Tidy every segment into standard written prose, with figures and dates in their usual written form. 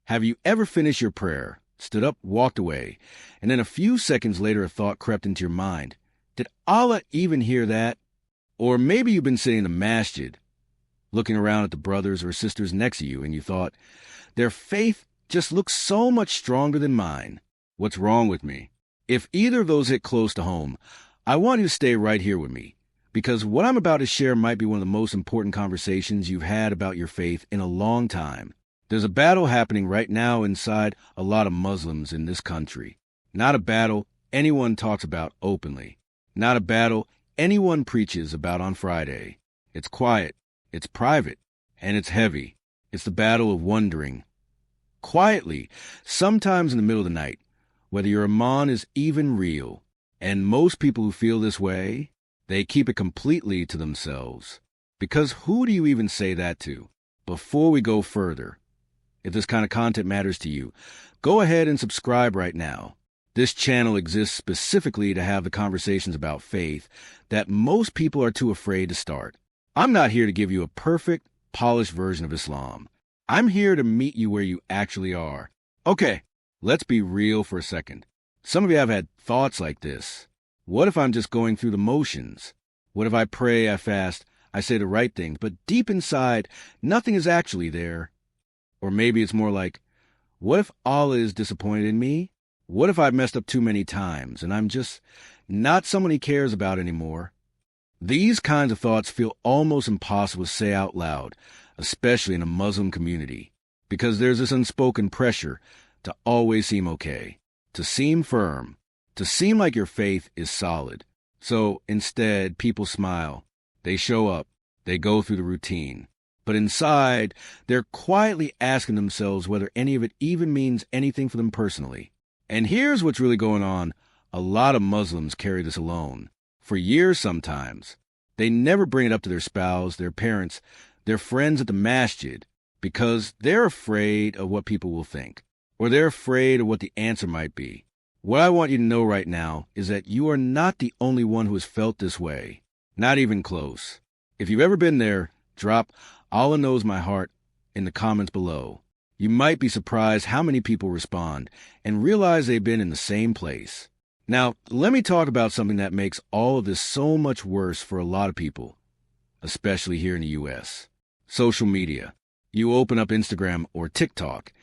Have you ever finished your prayer, stood up, walked away, and then a few seconds later a thought crept into your mind? Did Allah even hear that? Or maybe you've been sitting in the masjid, looking around at the brothers or sisters next to you, and you thought, their faith just looks so much stronger than mine. What's wrong with me? If either of those hit close to home, I want you to stay right here with me, because what I'm about to share might be one of the most important conversations you've had about your faith in a long time. There's a battle happening right now inside a lot of Muslims in this country. Not a battle anyone talks about openly. Not a battle anyone preaches about on Friday. It's quiet, it's private, and it's heavy. It's the battle of wondering, quietly, sometimes in the middle of the night, whether your Iman is even real. And most people who feel this way, they keep it completely to themselves. Because who do you even say that to? Before we go further, if this kind of content matters to you, go ahead and subscribe right now. This channel exists specifically to have the conversations about faith that most people are too afraid to start. I'm not here to give you a perfect, polished version of Islam. I'm here to meet you where you actually are. Okay, let's be real for a second. Some of you have had thoughts like this. What if I'm just going through the motions? What if I pray, I fast, I say the right things, but deep inside, nothing is actually there? Or maybe it's more like, what if Allah is disappointed in me? What if I've messed up too many times and I'm just not someone he cares about anymore? These kinds of thoughts feel almost impossible to say out loud, especially in a Muslim community, because there's this unspoken pressure to always seem okay, to seem firm, to seem like your faith is solid. So instead, people smile, they show up, they go through the routine. But inside, they're quietly asking themselves whether any of it even means anything for them personally. And here's what's really going on. A lot of Muslims carry this alone. For years sometimes. They never bring it up to their spouse, their parents, their friends at the masjid, because they're afraid of what people will think, or they're afraid of what the answer might be. What I want you to know right now is that you are not the only one who has felt this way. Not even close. If you've ever been there, drop "Allah knows my heart" in the comments below. You might be surprised how many people respond and realize they've been in the same place. Now, let me talk about something that makes all of this so much worse for a lot of people, especially here in the U.S. Social media. You open up Instagram or TikTok,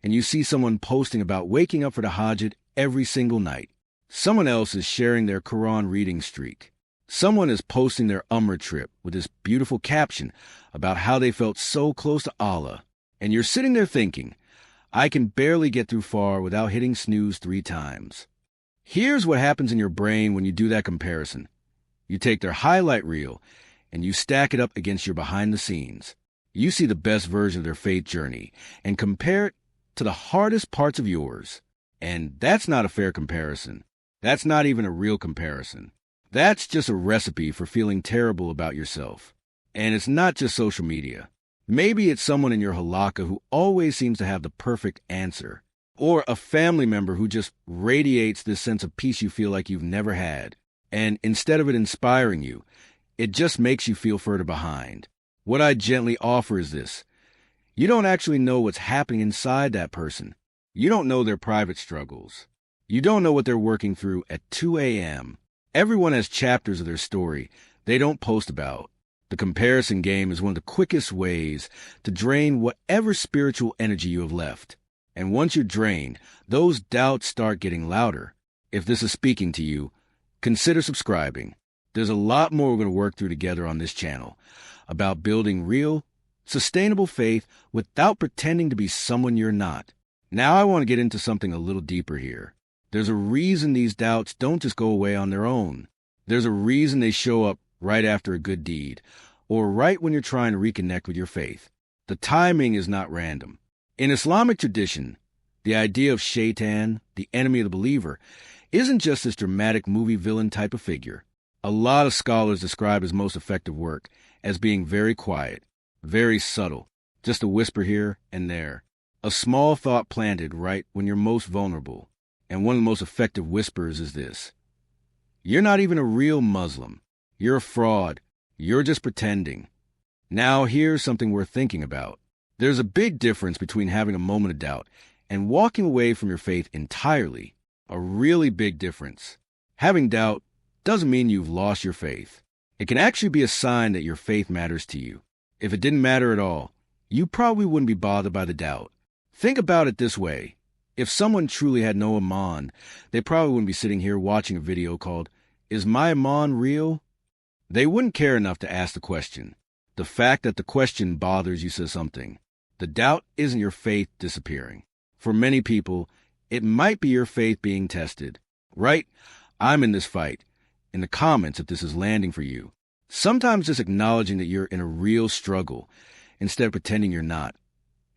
and you see someone posting about waking up for the Hajj every single night. Someone else is sharing their Quran reading streak. Someone is posting their Umrah trip with this beautiful caption about how they felt so close to Allah. And you're sitting there thinking, I can barely get through far without hitting snooze 3 times. Here's what happens in your brain when you do that comparison. You take their highlight reel and you stack it up against your behind the scenes. You see the best version of their faith journey and compare it to the hardest parts of yours. And that's not a fair comparison. That's not even a real comparison. That's just a recipe for feeling terrible about yourself. And it's not just social media. Maybe it's someone in your halakha who always seems to have the perfect answer. Or a family member who just radiates this sense of peace you feel like you've never had. And instead of it inspiring you, it just makes you feel further behind. What I gently offer is this. You don't actually know what's happening inside that person. You don't know their private struggles. You don't know what they're working through at 2 a.m. Everyone has chapters of their story they don't post about. The comparison game is one of the quickest ways to drain whatever spiritual energy you have left. And once you're drained, those doubts start getting louder. If this is speaking to you, consider subscribing. There's a lot more we're going to work through together on this channel about building real, sustainable faith without pretending to be someone you're not. Now I want to get into something a little deeper here. There's a reason these doubts don't just go away on their own. There's a reason they show up right after a good deed, or right when you're trying to reconnect with your faith. The timing is not random. In Islamic tradition, the idea of shaitan, the enemy of the believer, isn't just this dramatic movie villain type of figure. A lot of scholars describe his most effective work as being very quiet, very subtle, just a whisper here and there. A small thought planted right when you're most vulnerable. And one of the most effective whispers is this. You're not even a real Muslim. You're a fraud. You're just pretending. Now here's something worth thinking about. There's a big difference between having a moment of doubt and walking away from your faith entirely. A really big difference. Having doubt doesn't mean you've lost your faith. It can actually be a sign that your faith matters to you. If it didn't matter at all, you probably wouldn't be bothered by the doubt. Think about it this way. If someone truly had no Iman, they probably wouldn't be sitting here watching a video called, "Is my Iman real?" They wouldn't care enough to ask the question. The fact that the question bothers you says something. The doubt isn't your faith disappearing. For many people, it might be your faith being tested. Right? I'm in this fight. In the comments if this is landing for you. Sometimes just acknowledging that you're in a real struggle instead of pretending you're not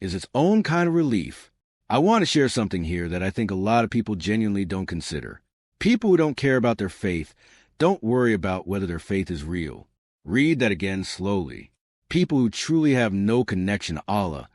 is its own kind of relief. I want to share something here that I think a lot of people genuinely don't consider. People who don't care about their faith don't worry about whether their faith is real. Read that again slowly. People who truly have no connection to Allah,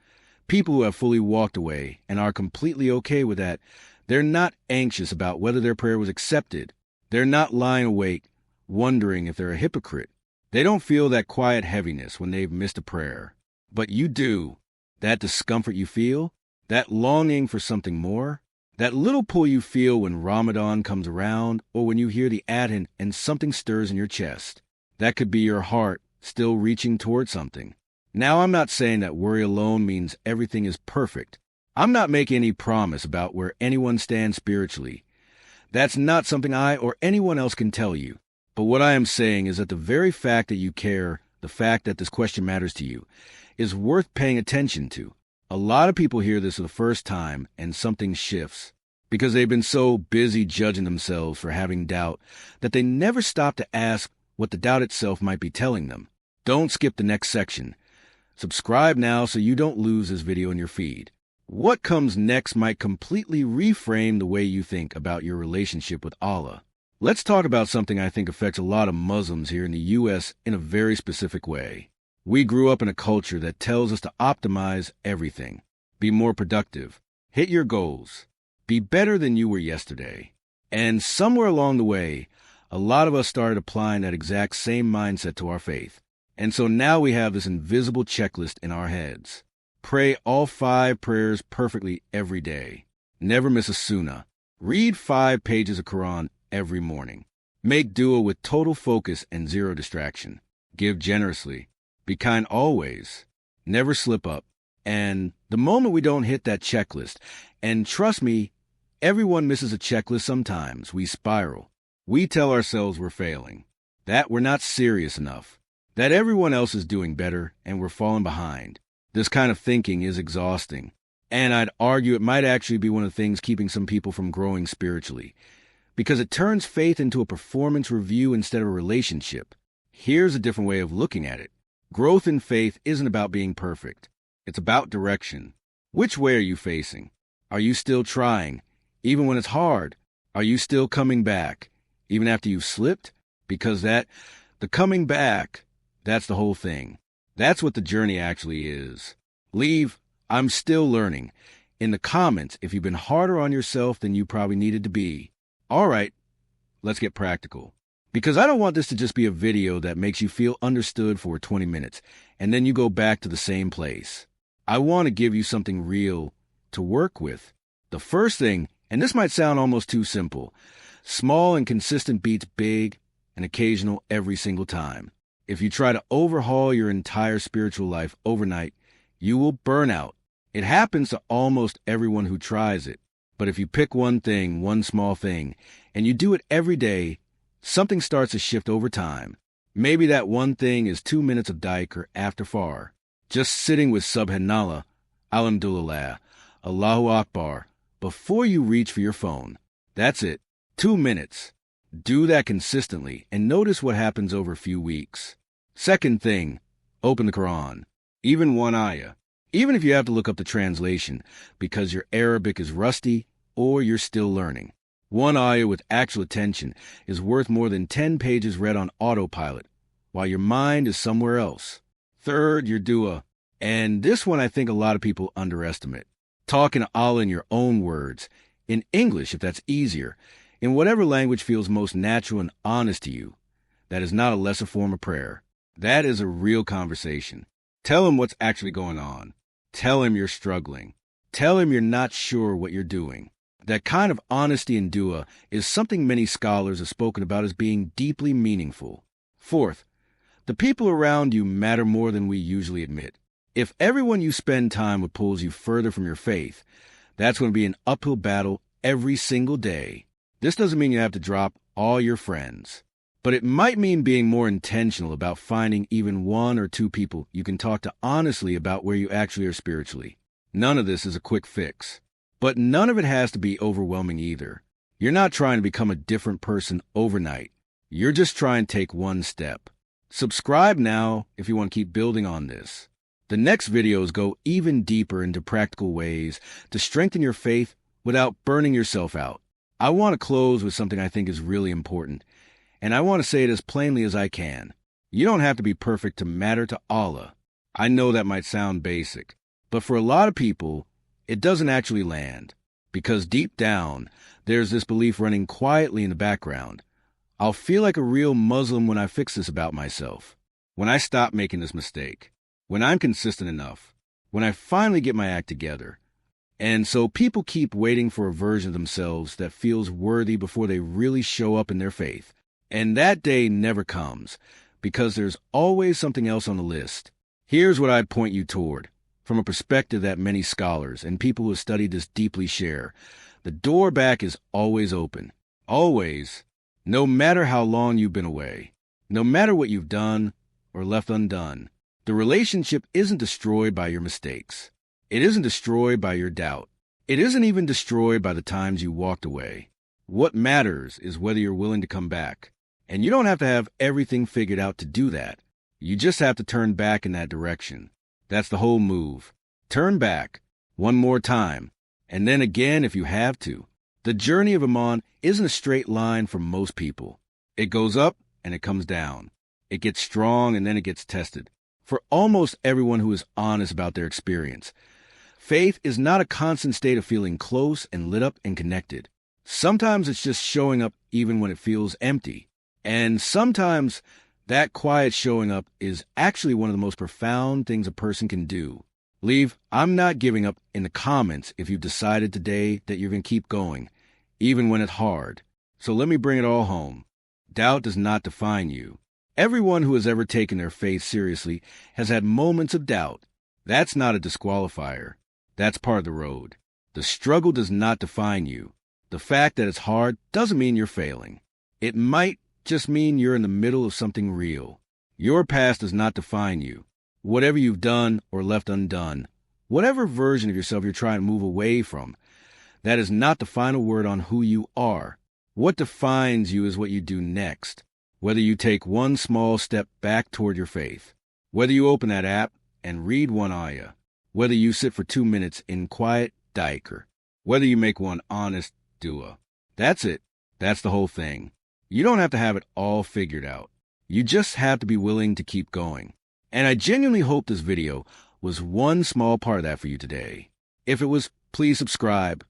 people who have fully walked away and are completely okay with that, they're not anxious about whether their prayer was accepted. They're not lying awake, wondering if they're a hypocrite. They don't feel that quiet heaviness when they've missed a prayer. But you do. That discomfort you feel, that longing for something more, that little pull you feel when Ramadan comes around or when you hear the adhan and something stirs in your chest. That could be your heart still reaching toward something. Now, I'm not saying that worry alone means everything is perfect. I'm not making any promise about where anyone stands spiritually. That's not something I or anyone else can tell you. But what I am saying is that the very fact that you care, the fact that this question matters to you, is worth paying attention to. A lot of people hear this for the first time and something shifts because they've been so busy judging themselves for having doubt that they never stop to ask what the doubt itself might be telling them. Don't skip the next section. Subscribe now so you don't lose this video in your feed. What comes next might completely reframe the way you think about your relationship with Allah. Let's talk about something I think affects a lot of Muslims here in the U.S. in a very specific way. We grew up in a culture that tells us to optimize everything, be more productive, hit your goals, be better than you were yesterday. And somewhere along the way, a lot of us started applying that exact same mindset to our faith. And so now we have this invisible checklist in our heads. Pray all 5 prayers perfectly every day. Never miss a sunnah. Read 5 pages of Quran every morning. Make dua with total focus and zero distraction. Give generously. Be kind always. Never slip up. And the moment we don't hit that checklist, and trust me, everyone misses a checklist sometimes, we spiral. We tell ourselves we're failing, that we're not serious enough, that everyone else is doing better and we're falling behind. This kind of thinking is exhausting, and I'd argue it might actually be one of the things keeping some people from growing spiritually, because it turns faith into a performance review instead of a relationship. Here's a different way of looking at it. Growth in faith isn't about being perfect. It's about direction. Which way are you facing? Are you still trying, even when it's hard? Are you still coming back, even after you've slipped? Because the coming back, that's the whole thing. That's what the journey actually is. Leave, I'm still learning, in the comments if you've been harder on yourself than you probably needed to be. All right, let's get practical. Because I don't want this to just be a video that makes you feel understood for 20 minutes, and then you go back to the same place. I want to give you something real to work with. The first thing, and this might sound almost too simple, small and consistent beats big and occasional every single time. If you try to overhaul your entire spiritual life overnight, you will burn out. It happens to almost everyone who tries it. But if you pick one thing, one small thing, and you do it every day, something starts to shift over time. Maybe that one thing is 2 minutes of dike or after far. Just sitting with Subhanallah, Alhamdulillah, Allahu Akbar, before you reach for your phone. That's it. 2 minutes. Do that consistently and notice what happens over a few weeks. Second thing, open the Quran. Even one ayah. Even if you have to look up the translation because your Arabic is rusty or you're still learning. One ayah with actual attention is worth more than 10 pages read on autopilot while your mind is somewhere else. Third, your dua. And this one I think a lot of people underestimate. Talking to Allah in your own words, in English if that's easier, in whatever language feels most natural and honest to you. That is not a lesser form of prayer. That is a real conversation. Tell him what's actually going on. Tell him you're struggling. Tell him you're not sure what you're doing. That kind of honesty in dua is something many scholars have spoken about as being deeply meaningful. Fourth, the people around you matter more than we usually admit. If everyone you spend time with pulls you further from your faith, that's going to be an uphill battle every single day. This doesn't mean you have to drop all your friends, but it might mean being more intentional about finding even one or two people you can talk to honestly about where you actually are spiritually. None of this is a quick fix, but none of it has to be overwhelming either. You're not trying to become a different person overnight. You're just trying to take one step. Subscribe now if you want to keep building on this. The next videos go even deeper into practical ways to strengthen your faith without burning yourself out. I want to close with something I think is really important, and I want to say it as plainly as I can. You don't have to be perfect to matter to Allah. I know that might sound basic, but for a lot of people, it doesn't actually land, because deep down, there's this belief running quietly in the background. I'll feel like a real Muslim when I fix this about myself, when I stop making this mistake, when I'm consistent enough, when I finally get my act together. And so people keep waiting for a version of themselves that feels worthy before they really show up in their faith. And that day never comes, because there's always something else on the list. Here's what I'd point you toward, from a perspective that many scholars and people who have studied this deeply share. The door back is always open. Always. No matter how long you've been away. No matter what you've done or left undone. The relationship isn't destroyed by your mistakes. It isn't destroyed by your doubt. It isn't even destroyed by the times you walked away. What matters is whether you're willing to come back. And you don't have to have everything figured out to do that. You just have to turn back in that direction. That's the whole move. Turn back. One more time. And then again if you have to. The journey of Iman isn't a straight line for most people. It goes up and it comes down. It gets strong and then it gets tested. For almost everyone who is honest about their experience, faith is not a constant state of feeling close and lit up and connected. Sometimes it's just showing up even when it feels empty. And sometimes that quiet showing up is actually one of the most profound things a person can do. Leave "I'm not giving up" in the comments if you've decided today that you're going to keep going, even when it's hard. So let me bring it all home. Doubt does not define you. Everyone who has ever taken their faith seriously has had moments of doubt. That's not a disqualifier. That's part of the road. The struggle does not define you. The fact that it's hard doesn't mean you're failing. It might just mean you're in the middle of something real. Your past does not define you. Whatever you've done or left undone, whatever version of yourself you're trying to move away from, that is not the final word on who you are. What defines you is what you do next. Whether you take one small step back toward your faith, whether you open that app and read one ayah, whether you sit for 2 minutes in quiet dhikr, whether you make one honest dua. That's it. That's the whole thing. You don't have to have it all figured out. You just have to be willing to keep going. And I genuinely hope this video was one small part of that for you today. If it was, please subscribe.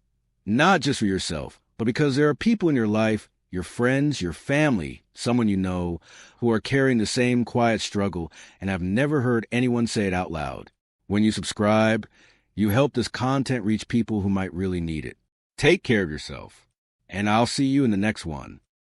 Not just for yourself, but because there are people in your life, your friends, your family, someone you know, who are carrying the same quiet struggle and have never heard anyone say it out loud. When you subscribe, you help this content reach people who might really need it. Take care of yourself, and I'll see you in the next one.